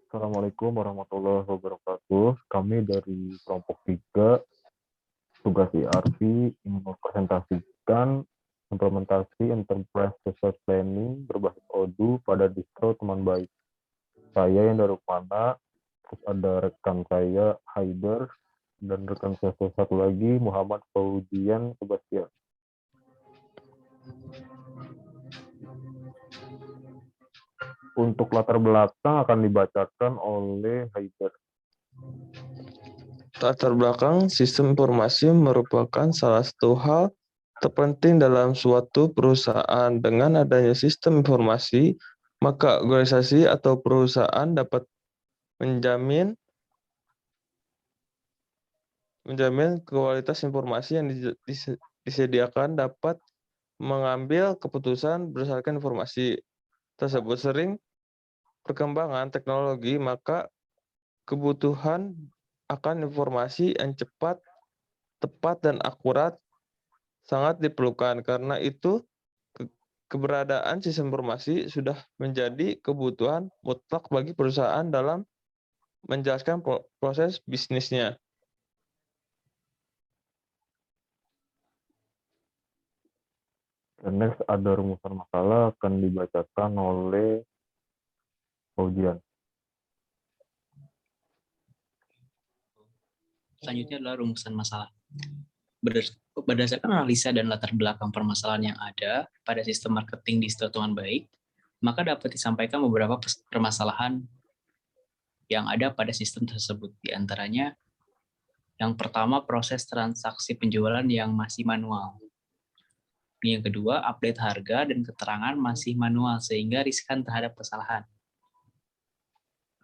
Assalamualaikum warahmatullahi wabarakatuh. Kami dari kelompok 3 tugas ERP ingin mempresentasikan implementasi Enterprise Resource Planning berbasis Odoo pada distro teman baik. Saya yang dari mana, terus ada rekan saya Haider, dan rekan saya satu lagi Muhammad Fauzian Sebastian. Untuk latar belakang akan dibacakan oleh Haider. Latar belakang sistem informasi merupakan salah satu hal terpenting dalam suatu perusahaan. Dengan adanya sistem informasi, maka organisasi atau perusahaan dapat menjamin kualitas informasi yang disediakan, dapat mengambil keputusan berdasarkan informasi tersebut. Sering perkembangan teknologi, maka kebutuhan akan informasi yang cepat, tepat, dan akurat sangat diperlukan. Karena itu, keberadaan sistem informasi sudah menjadi kebutuhan mutlak bagi perusahaan dalam menjelaskan proses bisnisnya. Dan next ada rumusan masalah akan dibacakan oleh Fauzian. Selanjutnya adalah rumusan masalah. Berdasarkan analisa dan latar belakang permasalahan yang ada pada sistem marketing distro teman baik, maka dapat disampaikan beberapa permasalahan yang ada pada sistem tersebut. Di antaranya, yang pertama, proses transaksi penjualan yang masih manual. Yang kedua, update harga dan keterangan masih manual sehingga riskan terhadap kesalahan.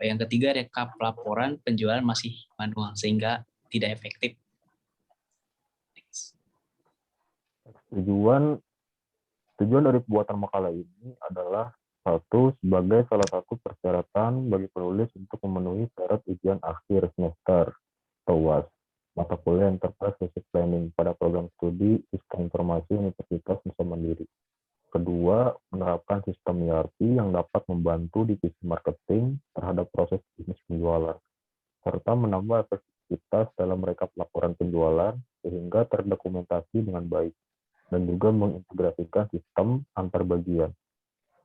Yang ketiga, rekap laporan penjualan masih manual sehingga tidak efektif. Tujuan dari pembuatan makalah ini adalah sebagai salah satu persyaratan bagi penulis untuk memenuhi syarat ujian akhir semester atau UAS mata kuliah Enterprise Resource Planning pada program studi Sistem Informasi Universitas Nusa Mandiri. Kedua, menerapkan sistem ERP yang dapat membantu divisi marketing terhadap proses bisnis penjualan, serta menambah efektivitas dalam merekap laporan penjualan sehingga terdokumentasi dengan baik, dan juga mengintegrasikan sistem antar bagian.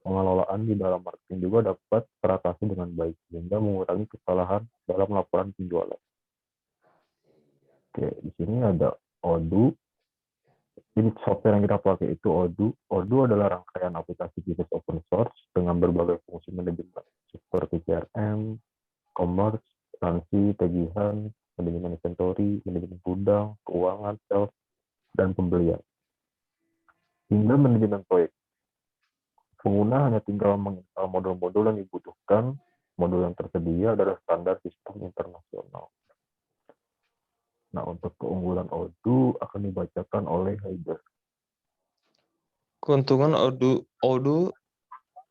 Pengelolaan di dalam marketing juga dapat teratasi dengan baik, sehingga mengurangi kesalahan dalam laporan penjualan. Oke, di sini ada Odoo. Ini software yang kita pakai itu Odoo. Odoo adalah rangkaian aplikasi bisnis open source dengan berbagai fungsi manajemen seperti CRM, commerce, asuransi, tagihan, manajemen inventory, manajemen gudang, keuangan, sales, dan pembelian. Hingga manajemen proyek. Pengguna hanya tinggal menginstal modul-modul yang dibutuhkan. Modul yang tersedia adalah standar sistem internasional. Nah, untuk keunggulan Odoo akan dibacakan oleh Haider. Keuntungan Odoo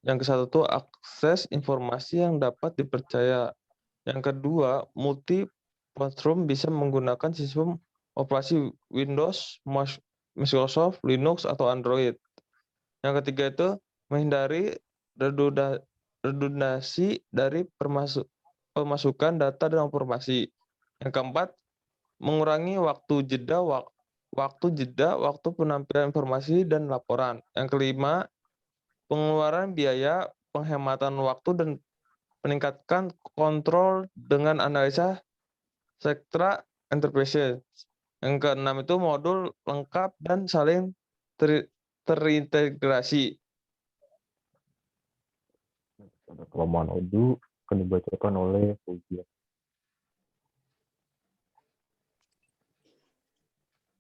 yang ke-1 itu akses informasi yang dapat dipercaya. Yang kedua, multi-platform, bisa menggunakan sistem operasi Windows, Microsoft, Linux, atau Android. Yang ketiga itu menghindari redundasi dari pemasukan data dan informasi. Yang keempat, mengurangi waktu jeda waktu penampilan informasi dan laporan. Yang kelima, pengeluaran biaya, penghematan waktu, dan meningkatkan kontrol dengan analisa sektra enterprise. Yang keenam itu modul lengkap dan saling terintegrasi. Kelemahan Odoo akan dibacakan oleh Fauzian.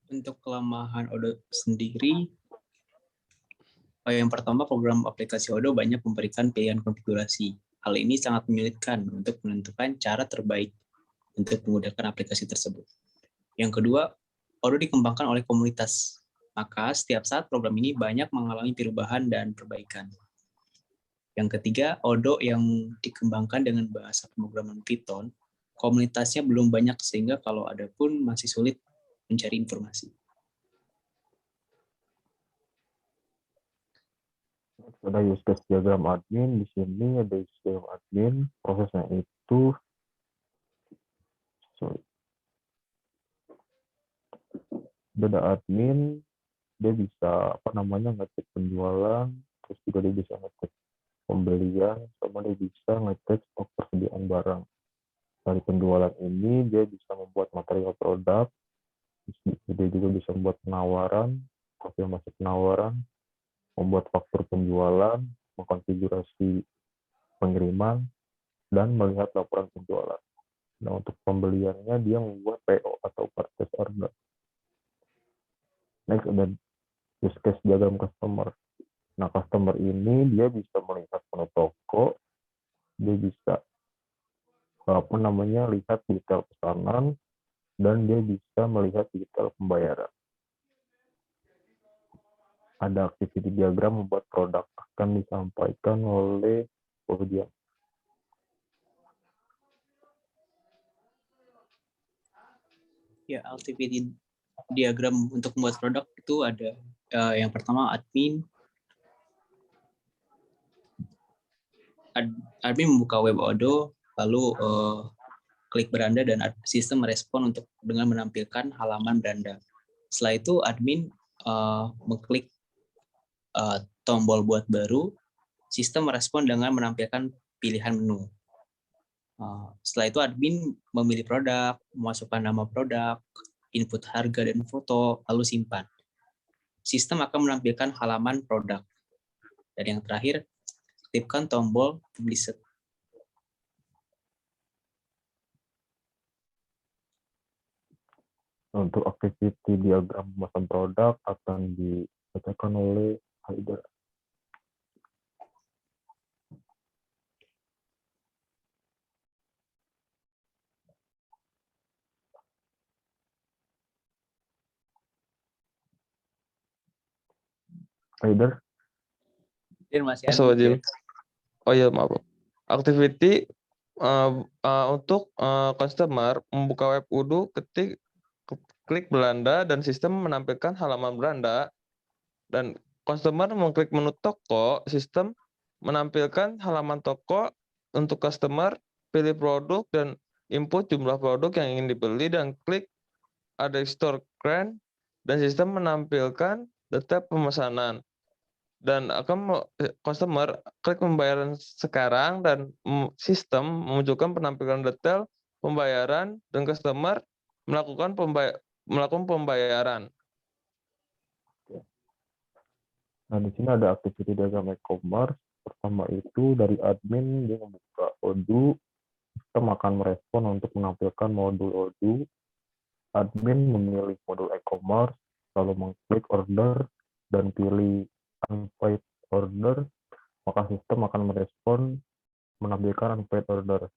Untuk kelemahan Odoo sendiri, yang pertama, program aplikasi Odoo banyak memberikan pilihan konfigurasi. Hal ini sangat menyulitkan untuk menentukan cara terbaik untuk menggunakan aplikasi tersebut. Yang kedua, Odoo dikembangkan oleh komunitas, maka setiap saat program ini banyak mengalami perubahan dan perbaikan. Yang ketiga, Odoo yang dikembangkan dengan bahasa pemrograman Python, komunitasnya belum banyak sehingga kalau ada pun masih sulit mencari informasi. Ada use case diagram admin. Di sini ada use case admin. Prosesnya itu, ada admin, dia bisa ngecek penjualan, terus juga dia bisa ngecek pembelian, sama dia bisa ngecek stok persediaan barang. Dari penjualan ini dia bisa membuat material produk, dia juga bisa membuat penawaran, konfirmasi penawaran, membuat faktur penjualan, mengkonfigurasi pengiriman, dan melihat laporan penjualan. Nah, untuk pembeliannya dia membuat PO atau purchase order. Next ada use case diagram customer. Nah, customer ini dia bisa melihat menu toko, dia bisa lihat detail pesanan, dan dia bisa melihat detail pembayaran. Ada activity diagram membuat produk akan disampaikan oleh audiens. Ya, activity diagram untuk membuat produk itu ada yang pertama admin. Admin membuka web Odoo, lalu klik beranda dan sistem merespon dengan menampilkan halaman beranda. Setelah itu admin mengklik tombol buat baru, sistem merespon dengan menampilkan pilihan menu. Setelah itu admin memilih produk, memasukkan nama produk, input harga dan foto, lalu simpan. Sistem akan menampilkan halaman produk. Dan yang terakhir, aktifkan tombol publish. Untuk activity diagram pemasaran produk akan dibacakan oleh Haider. Haider? Wajib. Oh iya, maaf. Activity untuk customer membuka web Odoo, klik beranda dan sistem menampilkan halaman beranda, dan customer mengklik menu toko, sistem menampilkan halaman toko untuk customer, pilih produk dan input jumlah produk yang ingin dibeli dan klik ada store cart, dan sistem menampilkan detail pemesanan. Dan customer klik pembayaran sekarang dan sistem memunculkan penampilan detail pembayaran dan customer melakukan pembayaran. Nah, di sini ada activity diagram e-commerce. Pertama itu dari admin, dia membuka Odoo, sistem akan merespon untuk menampilkan modul Odoo. Admin memilih modul e-commerce, lalu mengklik order dan pilih unpaid order, maka sistem akan merespon menampilkan unpaid order.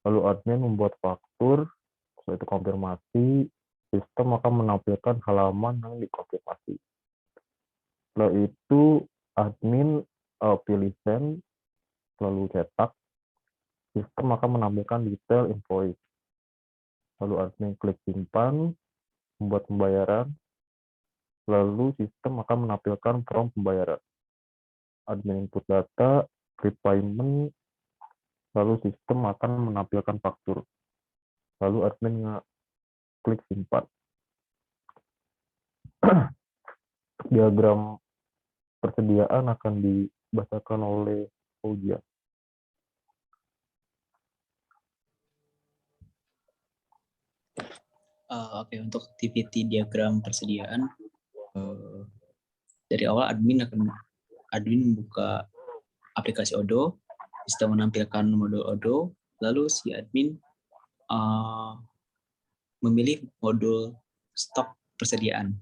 Lalu admin membuat faktur, setelah itu konfirmasi, sistem akan menampilkan halaman yang dikonfirmasi. Setelah itu admin pilih send, lalu cetak, sistem akan menampilkan detail invoice. Lalu admin klik simpan, membuat pembayaran, lalu sistem akan menampilkan form pembayaran. Admin input data, klik payment, lalu sistem akan menampilkan faktur. Lalu admin klik simpan. Diagram persediaan akan dibacakan oleh Fauzia. Oke, untuk activity diagram persediaan, dari awal admin membuka aplikasi Odoo, sistem menampilkan modul Odoo, lalu si admin memilih modul stok persediaan.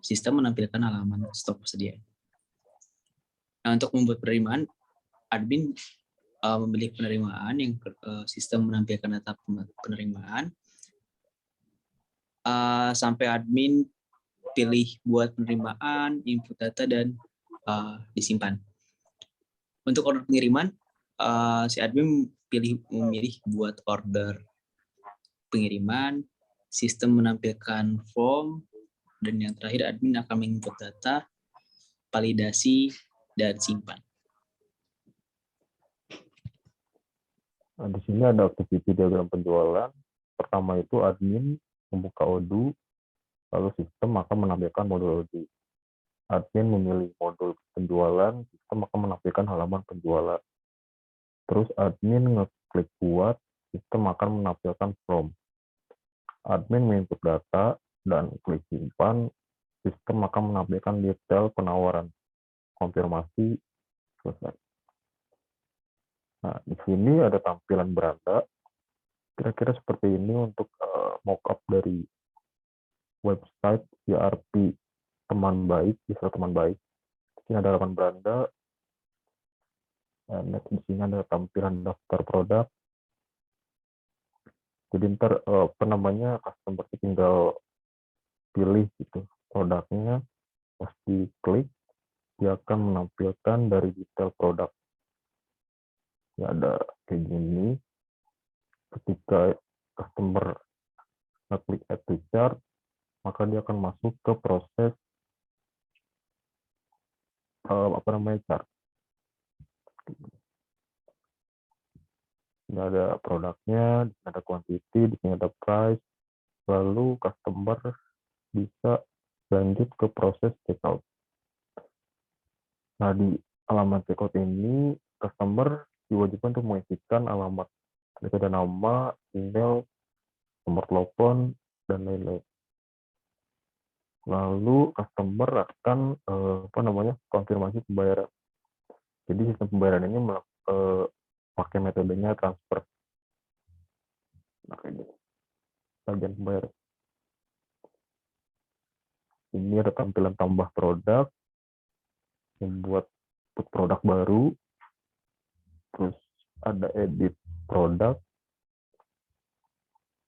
Sistem menampilkan halaman stok persediaan. Nah, untuk membuat penerimaan, admin memilih penerimaan yang sistem menampilkan data penerimaan. Sampai admin pilih buat penerimaan, input data, dan disimpan. Untuk order pengiriman, si admin memilih buat order pengiriman, sistem menampilkan form, dan yang terakhir admin akan menginput data, validasi, dan simpan. Nah, di sini ada activity diagram penjualan. Pertama itu admin membuka Odoo, lalu sistem akan menampilkan modul Odoo. Admin memilih modul penjualan, sistem akan menampilkan halaman penjualan. Terus admin ngeklik buat, sistem akan menampilkan form. Admin menginput data dan klik simpan, sistem akan menampilkan detail penawaran. Konfirmasi, selesai. Nah, di sini ada tampilan beranda. Kira-kira seperti ini untuk mockup dari website ERP teman baik, bisa teman baik. Di sini ada halaman beranda. Dan di sini ada tampilan daftar produk. Jadi ntar customer tinggal pilih gitu produknya, pas diklik dia akan menampilkan dari detail produk. Ya ada kayak gini. Ketika customer ngeklik add to chart, maka dia akan masuk ke proses chart. Ini ada produknya, di sini ada quantity, di sini ada price, lalu customer bisa lanjut ke proses checkout. Nah, di alamat checkout ini, customer diwajibkan untuk mengisikan alamat, ada nama, email, nomor telepon, dan lain-lain. Lalu customer akan konfirmasi pembayaran. Jadi sistem pembayaran ini pakai metodenya transfer. Nah, ini bagian pembayaran. Ini ada tampilan tambah produk, membuat produk baru, terus ada edit produk.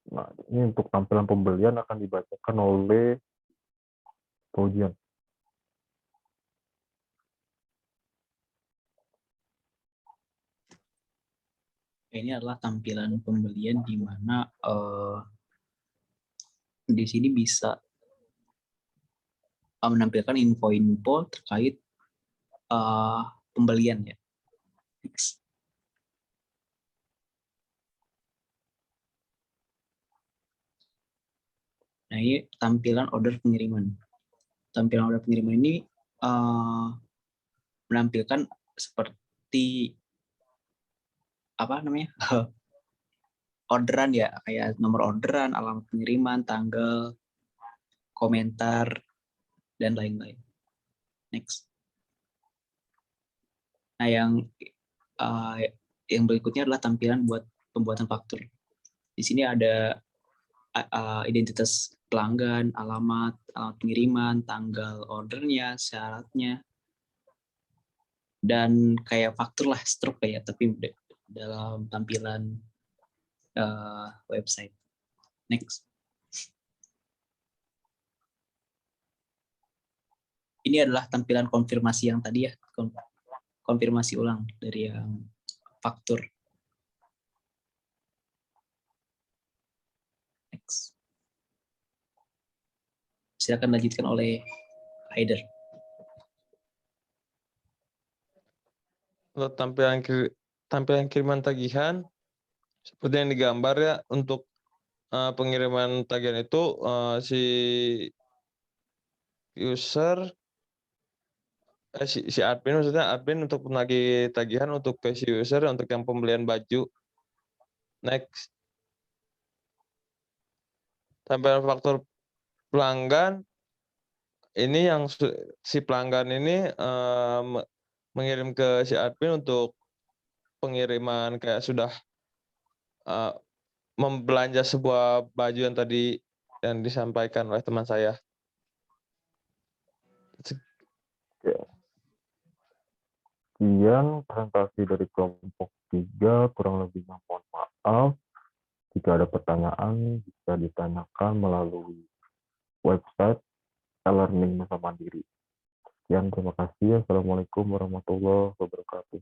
Nah, ini untuk tampilan pembelian akan dibacakan oleh Paujian. Ini adalah tampilan pembelian di mana di sini bisa menampilkan info-info terkait pembelian ya. Next. Nah, ini tampilan order pengiriman. Tampilan order pengiriman ini menampilkan seperti orderan ya, kayak nomor orderan, alamat pengiriman, tanggal, komentar, dan lain-lain. Next. Nah, yang berikutnya adalah tampilan buat pembuatan faktur. Di sini ada identitas pelanggan, alamat pengiriman, tanggal ordernya, syaratnya, dan kayak faktur lah, struk kayak, tapi dalam tampilan website. Next. Ini adalah tampilan konfirmasi yang tadi ya, konfirmasi ulang dari yang faktur. Next. Silakan lanjutkan oleh Haider. Untuk tampilan kiriman tagihan seperti yang digambar ya, untuk pengiriman tagihan itu si user si admin, maksudnya admin untuk menagih tagihan untuk ke si user untuk yang pembelian baju. Next. Tampilan faktur pelanggan ini yang si pelanggan ini mengirim ke si admin untuk pengiriman kayak sudah membelanja sebuah baju yang tadi yang disampaikan oleh teman saya. Sekian presentasi dari kelompok 3, kurang lebihnya mohon maaf. Jika ada pertanyaan, bisa ditanyakan melalui website e-learning Nusa Mandiri. Sekian, terima kasih. Assalamualaikum warahmatullahi wabarakatuh.